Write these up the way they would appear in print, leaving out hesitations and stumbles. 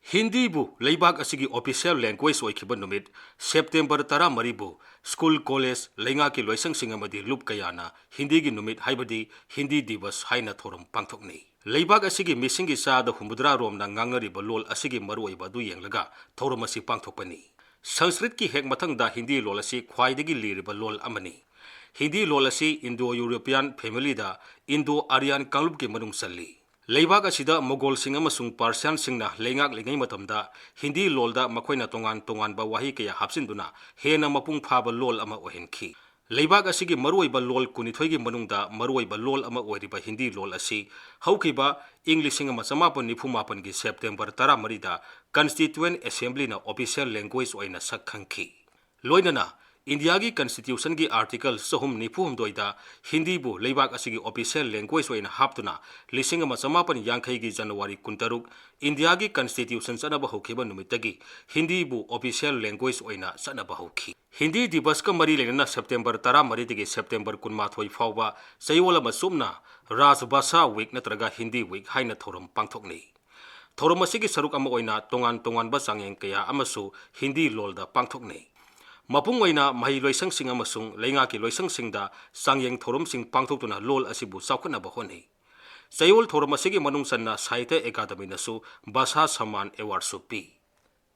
Hindi bu leibak asigi official language oikiba numit September 13 bu school college lenga ki loisang singamadi lup kayana Hindi gi numit haibadi Hindi Diwas haina thorum pangthokni. Leibak asigi misingi sa da humudra rom na ngangari ba lol asigi maruai ba du yenglaga thorum asi pangthokpani. Sanskrit ki hek mathang da Hindi lol asi khwaidagi liriba lol amani. Hindi lol asi Indo-European family da Indo-Aryan kanglup ki manung salli. Leibak asida Mogol sing amasung Persian singna lengak lengai matamda Hindi lolda makoina tongan ba wahi kaya hapsinduna hena mapung phaba lol ama ohenki. Leibak asigi maruai ba lol kunithoi gi manungda maruai ba lol ama oiriba Hindi lol asi haukiba English singa masamapan nifumapan gi September 13 da Constituent Assembly na official language oina sakhanki. Loinana India की Constitution की Article सहम निफुम दोइदा Hindi bu leibak asigi official language oina haptuna lising ama samapan yangkhai gi January 16 India की Constitution sanaba hokiba numitagi Hindi bu official language oina sanaba hoki. Hindi Diwas ka mari lenana September 13 digi September 18 fawba sayola masumna Rajbhasha Week natraga Hindi Week haina thorum pangthokni. Thorum asigi saruk ama oina tongan ba sangyeng kaya amasu Hindi lolda pangthokni. Mapung oina mahi loisang sing amasung lenga ki loisang singda sangyeng thorum sing pangthokuna lol asibu saukna ba honi. Sayol thorum asigi manung sanna Sahitya Academy nasu Bhasha Samman Award su pi.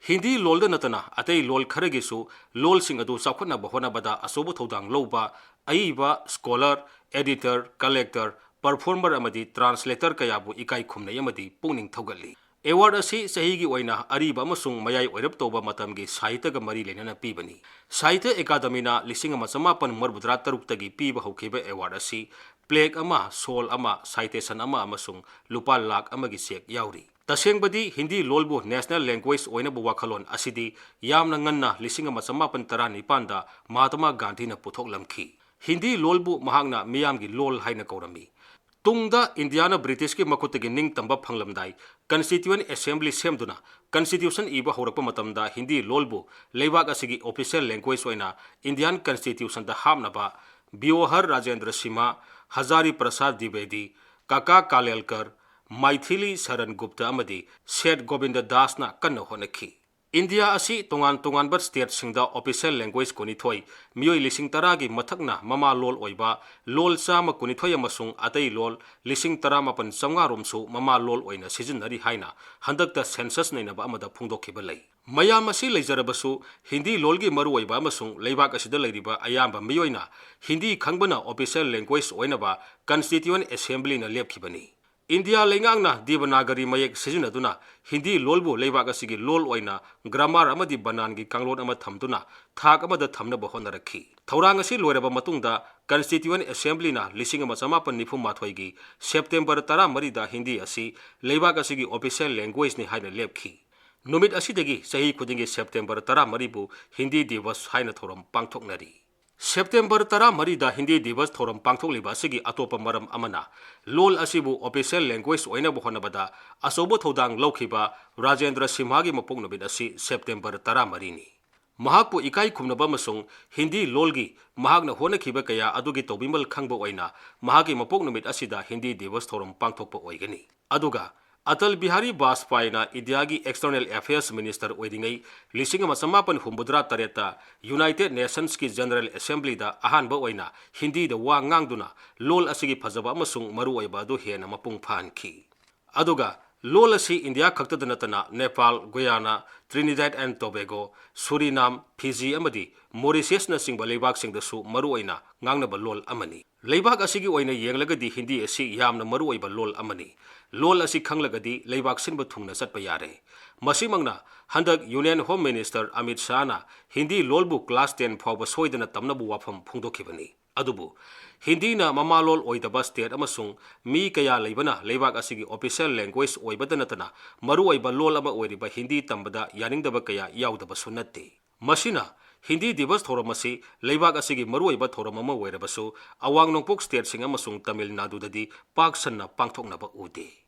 Hindi lolda natana atei lol kharagi su lol sing adu saukna ba hona bada asobu thodang loba aiba scholar, editor, collector, performer amadi translator kayabu ikai khumnai amadi pungning thogali. Award asi sahigi oina ariba amasung mayai oirap toba matamgi Sahitya ga mari lenana pibani. Sahitya Academy na lising ama samapan marbudra taruk-tagi piba hokiba award asi plaque ama, sol ama, citation ama amasung lupa lakh amagi sek yauri. Tasengbadi Hindi lolbu national language oina bu wakhalon asidi yamna nganna lising ama samapan 19 da Mahatma Gandhi na puthok lamki. Hindi lolbu mahangna miyamgi lol haina kaurami. Tungda Indiana British ki makutagi ning tamba phanglamdai Constituent Assembly semduna Constitution iba horakpa matamda Hindi lolbu leibak asigi official language oina Indian Constitution da hamnaba Biohar Rajendra Singh, Hazari Prasad Dwivedi, Kaka Kalelkar, Maithili Saran Gupta amadi Seth Govinda Das na kanna honaki. India asi tongan bar state singda official language kunithoi mioi lising taragi mathakna mama lol oiba lol sama kunithoi amasung atei lol lising taramapan samnga romsu mama lol oina sijinari haina handakta census nainaba amada phungdokhiba lei. Mayam asi leijarabasu Hindi lolgi maru oiba amasung leibak asida leiriba ayamba mioina Hindi khangbana official language oinaba Constituent Assembly na lepkhibani. India lengangna Devanagari mayek sijinaduna Hindi lolbu leibak asigi lol oina grammar amadi banangi kanglon ama thamduna thak amada thamnaba honarakhi. Thaurang asi loiraba matungda Constituent Assembly na lising ama samapan nifum gi September 13 da Hindi asi leibak asigi official language ni haina lepkhi. Numit asidagi sahi khudingi September 13 bu Hindi Diwas haina thorum pangthoknari. September 13 da Hindi Diwas thorum pangthokliba asigi atopa maram amana lol asibu official language oina bu honabada asobo thodang lokhiba Rajendra Singh gi mapung nobit asi September 13 ni. Mahakpu ikai khumnaba masung Hindi lolgi mahakna honakhiba kaya adugi tobimal khangba oina mahagi mapung nobit asida Hindi Diwas thorum pangthokpa oigani. Aduga Atal Bihari Vajpayee na India ki External Affairs Minister oidingai lising ama samapan humbudra tareta United Nations ki General Assembly da ahanba oina Hindi da wa ngangduna lol asigi phajaba amasung maru oiba du hena mapung phanki. Aduga lol asi India khakta natana Nepal, Guyana, Trinidad and Tobago, Suriname, Fiji amadi Mauritius na singba leibak sing da su maru oina ngangnaba lol amani. Leibak asigi oina yenglagadi Hindi asi yamna maru oiba lol amani. Lol asi khanglagadi leibak sinba thungna satpa yare. Masimangna handak Union Home Minister Amit Shah na Hindi lolbu class 10 phawba soidana tamnabu wafam phungdokhibani. Adubu Hindi na mama lol oidaba state amasung mi kaya leibana leibak asigi official language oibada natana maru oiba lol ama oiriba Hindi tambada yaningdaba kaya yaudaba sunatte. Masina Hindi Diwas thorum asi leibak asigi maru oiba thorum ama oirabasu awang nongpok state sing amasung Tamil Nadu dadi pak sanna pangthoknaba ude.